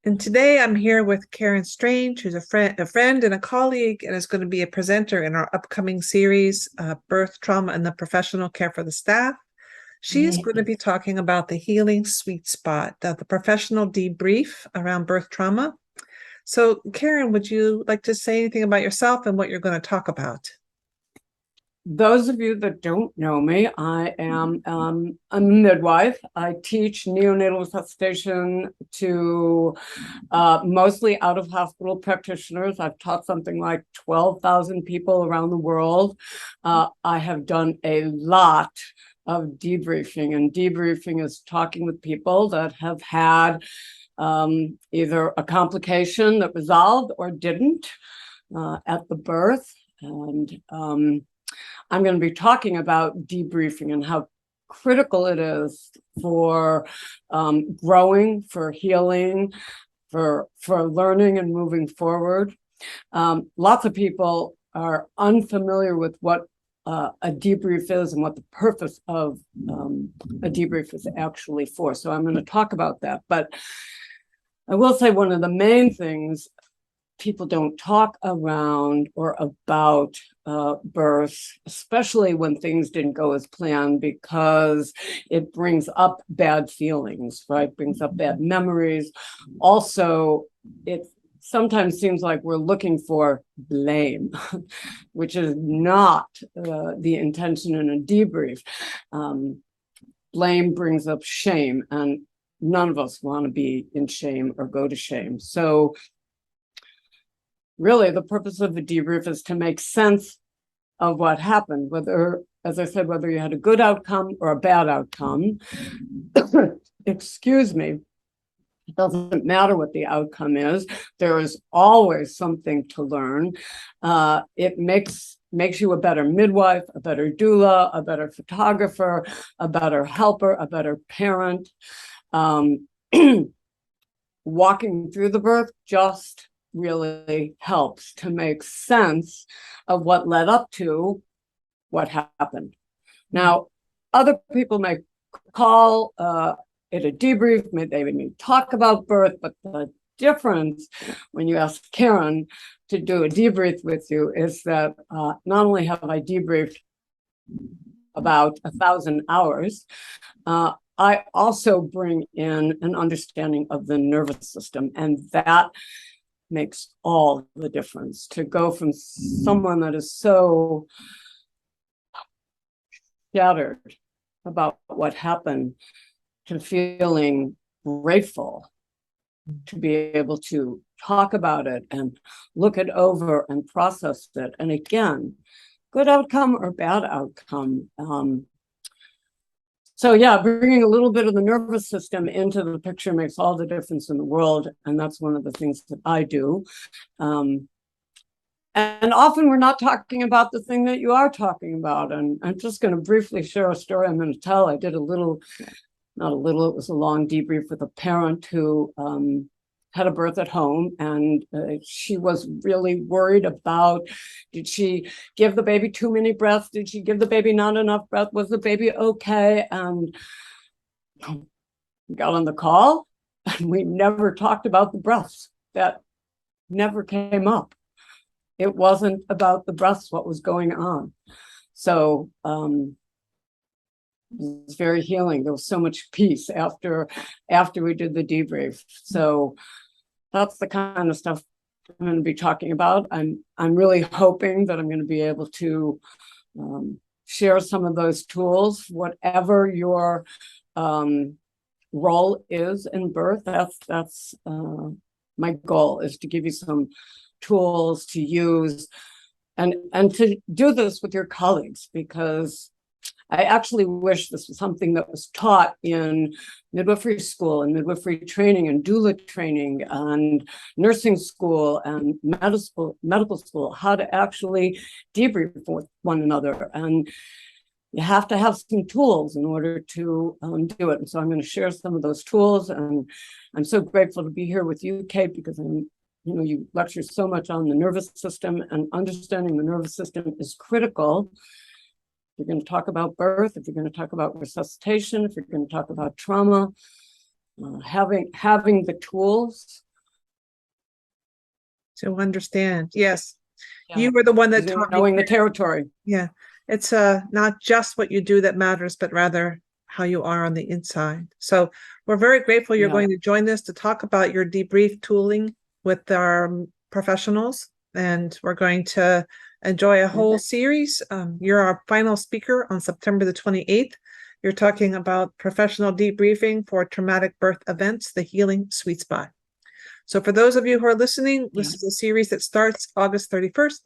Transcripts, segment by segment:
And today I'm here with Karen Strange, who's a friend and a colleague, and is going to be a presenter in our upcoming series, Birth Trauma and the Professional Care for the Staff. She is going to be talking about the healing sweet spot, the professional debrief around birth trauma. So, Karen, would you like to say anything about yourself and what you're going to talk about? Those of you that don't know me, I am a midwife. I teach neonatal resuscitation to mostly out-of-hospital practitioners. I've taught something like 12,000 people around the world. I have done a lot of debriefing, and debriefing is talking with people that have had either a complication that resolved or didn't at the birth. And I'm going to be talking about debriefing and how critical it is for growing, for healing, for learning and moving forward. Lots of people are unfamiliar with what a debrief is and what the purpose of a debrief is actually for. So I'm going to talk about that. But I will say one of the main things people don't talk around or about birth, especially when things didn't go as planned, because it brings up bad feelings, right? Brings up bad memories. Also, it sometimes seems like we're looking for blame, which is not the intention in a debrief. Blame brings up shame, and none of us want to be in shame or go to shame. So really, the purpose of the debrief is to make sense of what happened, whether, as I said, whether you had a good outcome or a bad outcome. Excuse me. It doesn't matter what the outcome is. There is always something to learn. It makes you a better midwife, a better doula, a better photographer, a better helper, a better parent. Walking through the birth just really helps to make sense of what led up to what happened. Now, other people may call it a debrief, they may talk about birth, but the difference when you ask Karen to do a debrief with you is that not only have I debriefed about 1,000 hours, I also bring in an understanding of the nervous system, and that makes all the difference. To go from someone that is so shattered about what happened to feeling grateful to be able to talk about it and look it over and process it. And again, good outcome or bad outcome. So yeah, bringing a little bit of the nervous system into the picture makes all the difference in the world. And that's one of the things that I do. And often we're not talking about the thing that you are talking about. And I'm just going to briefly share a story I'm going to tell. I did it was a long debrief with a parent who had a birth at home, and she was really worried about, did she give the baby too many breaths? Did she give the baby not enough breath? Was the baby okay? And we got on the call, and we never talked about the breaths. That never came up. It wasn't about the breaths, what was going on. So it was very healing. There was so much peace after we did the debrief. So that's the kind of stuff I'm going to be talking about. I'm really hoping that I'm going to be able to share some of those tools, whatever your role is in birth. That's my goal, is to give you some tools to use and to do this with your colleagues, because I actually wish this was something that was taught in midwifery school and midwifery training and doula training and nursing school and medical school, how to actually debrief with one another. And you have to have some tools in order to do it. And so I'm going to share some of those tools. And I'm so grateful to be here with you, Kate, because you lecture so much on the nervous system, and understanding the nervous system is critical. If you're going to talk about birth, if you're going to talk about resuscitation, if you're going to talk about trauma, having the tools To understand. Yes. Yeah. You were the one that taught me. Knowing the territory. Yeah. It's not just what you do that matters, but rather how you are on the inside. So we're very grateful you're Yeah. going to join us to talk about your debrief tooling with our professionals. And we're going to enjoy a whole series. You're our final speaker on September the 28th. You're talking about professional debriefing for traumatic birth events, the healing sweet spot. So for those of you who are listening, this is a series that starts August 31st,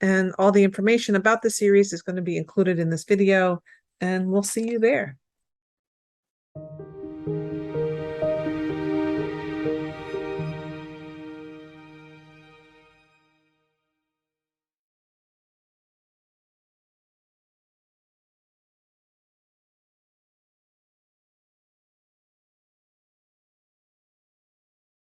and all the information about the series is going to be included in this video, and we'll see you there.